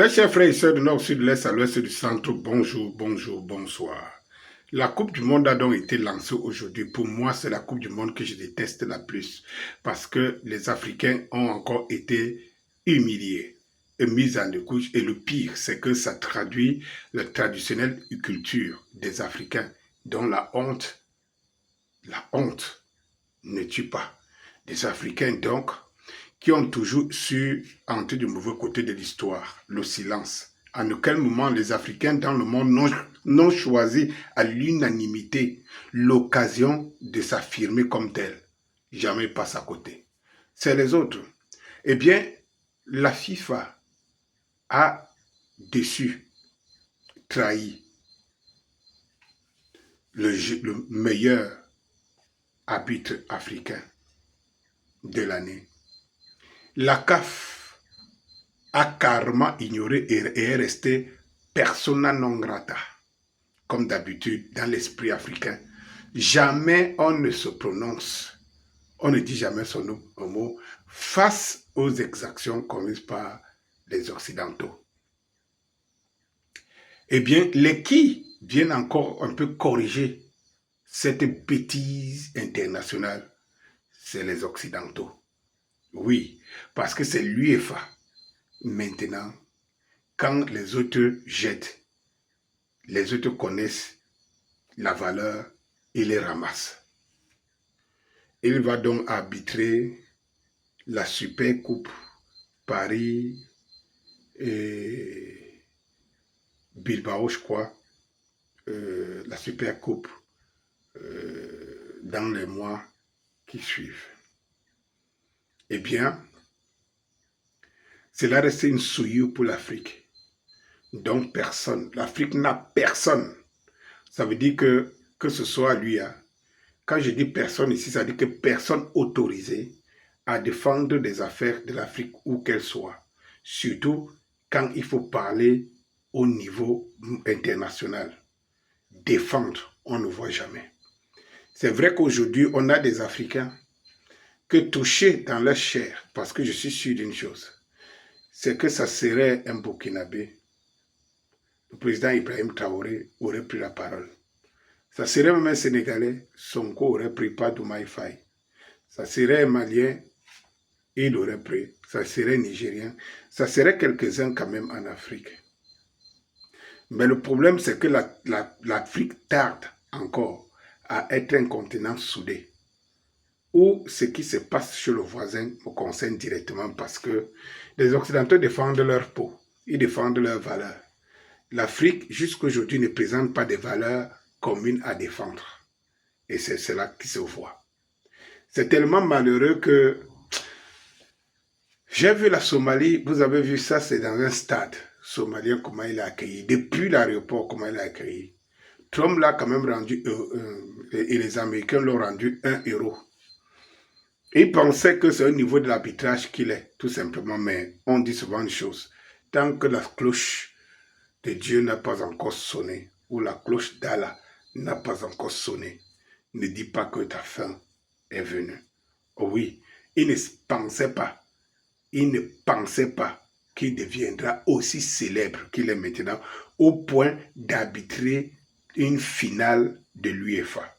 Très chers frères et sœurs du nord, sud, de l'est, à l'ouest, du centre, bonjour, bonjour, bonsoir. La Coupe du Monde a donc été lancée aujourd'hui. Pour moi, c'est la Coupe du Monde que je déteste la plus parce que les Africains ont encore été humiliés et mis en couche. Et le pire, c'est que ça traduit la traditionnelle culture des Africains dont la honte ne tue pas. Des Africains donc qui ont toujours su entrer du mauvais côté de l'histoire, le silence. En aucun moment les Africains dans le monde n'ont choisi à l'unanimité l'occasion de s'affirmer comme tel. Jamais ils passent à côté. C'est les autres. Eh bien, la FIFA a déçu, trahi le meilleur arbitre africain de l'année. La CAF a carrément ignoré et est resté persona non grata. Comme d'habitude, dans l'esprit africain, jamais on ne se prononce, on ne dit jamais son mot face aux exactions commises par les Occidentaux. Eh bien, les qui viennent encore un peu corriger cette bêtise internationale, c'est les Occidentaux. Oui, parce que c'est l'UEFA. Maintenant, quand les autres jettent, les autres connaissent la valeur et les ramassent. Il va donc arbitrer la Super Coupe Paris et Bilbao, je crois, la Super Coupe dans les mois qui suivent. Eh bien, cela reste une souillure pour l'Afrique. Donc personne, l'Afrique n'a personne. Ça veut dire que ce soit lui, hein. Quand je dis personne ici, ça veut dire que personne autorisé à défendre des affaires de l'Afrique où qu'elles soient. Surtout quand il faut parler au niveau international. Défendre, on ne voit jamais. C'est vrai qu'aujourd'hui, on a des Africains que touchés dans leur chair, parce que je suis sûr d'une chose, c'est que ça serait un Burkinabé. Le président Ibrahim Traoré aurait pris la parole. Ça serait même un Sénégalais, Sonko aurait pris pas Doumaï Faye. Ça serait un Malien, il aurait pris. Ça serait Nigérien. Ça serait quelques-uns quand même en Afrique. Mais le problème, c'est que l'Afrique tarde encore à être un continent soudé. Où ce qui se passe chez le voisin me concerne directement parce que les Occidentaux défendent leur peau. Ils défendent leurs valeurs. L'Afrique, jusqu'à aujourd'hui, ne présente pas des valeurs communes à défendre. Et c'est cela qui se voit. C'est tellement malheureux que j'ai vu la Somalie, vous avez vu ça, c'est dans un stade somalien, comment il a accueilli. Depuis l'aéroport, comment il a accueilli. Trump l'a quand même rendu, et les Américains l'ont rendu 1 euro. Ils pensaient que c'est au niveau de l'arbitrage qu'il est, tout simplement, mais on dit souvent une chose. Tant que la cloche de Dieu n'a pas encore sonné, ou la cloche d'Allah n'a pas encore sonné, ne dis pas que ta fin est venue. Oh oui, il ne pensait pas qu'il deviendra aussi célèbre qu'il est maintenant, au point d'arbitrer une finale de l'UEFA.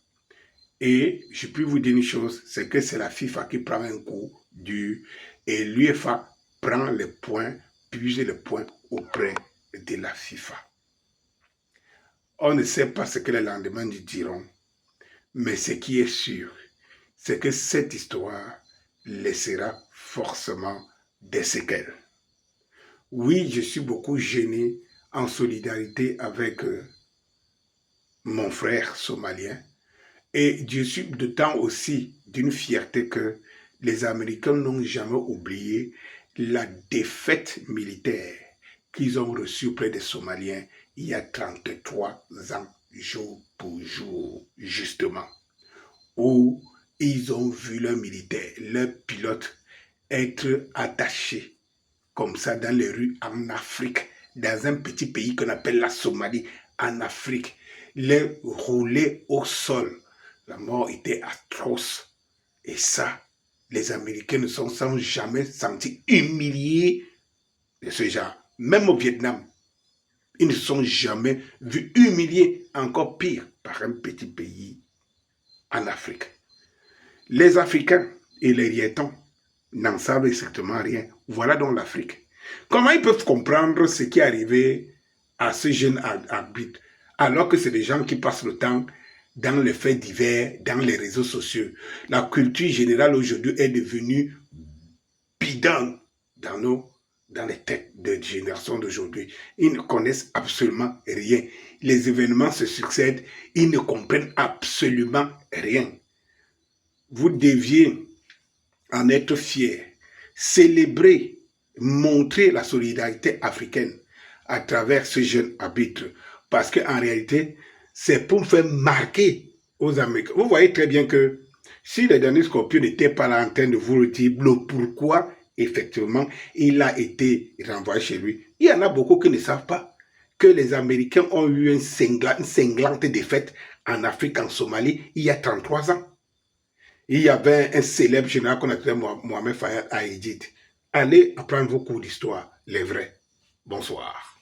Et je peux vous dire une chose, c'est que c'est la FIFA qui prend un coup dur et l'UEFA prend les points, puise les points auprès de la FIFA. On ne sait pas ce que les lendemains nous diront, mais ce qui est sûr, c'est que cette histoire laissera forcément des séquelles. Oui, je suis beaucoup gêné en solidarité avec mon frère somalien et je suis d'autant aussi d'une fierté que les Américains n'ont jamais oublié la défaite militaire qu'ils ont reçue auprès des Somaliens il y a 33 ans, jour pour jour, justement, où ils ont vu leurs militaires, leurs pilotes être attachés comme ça dans les rues en Afrique, dans un petit pays qu'on appelle la Somalie, en Afrique, les rouler au sol. La mort était atroce. Et ça, les Américains ne se sont jamais sentis humiliés de ce genre. même au Vietnam, ils ne se sont jamais vus humiliés, encore pire, par un petit pays en Afrique. Les Africains et les Rietons n'en savent strictement rien. Voilà donc l'Afrique. Comment ils peuvent comprendre ce qui est arrivé à ce jeune arbitre, alors que c'est des gens qui passent le temps dans les faits divers, dans les réseaux sociaux. La culture générale aujourd'hui est devenue bidon dans les têtes de générations d'aujourd'hui. Ils ne connaissent absolument rien. Les événements se succèdent, ils ne comprennent absolument rien. Vous deviez en être fiers, célébrer, montrer la solidarité africaine à travers ce jeune arbitre. Parce qu'en réalité, c'est pour faire marquer aux Américains. Vous voyez très bien que si le dernier Scorpion n'était pas là en train de vous dire le pourquoi, effectivement, il a été renvoyé chez lui, il y en a beaucoup qui ne savent pas que les Américains ont eu une cinglante défaite en Afrique, en Somalie, il y a 33 ans. Il y avait un célèbre général qu'on appelait Mohamed Fayad Aïdid. Allez apprendre vos cours d'histoire, les vrais. Bonsoir.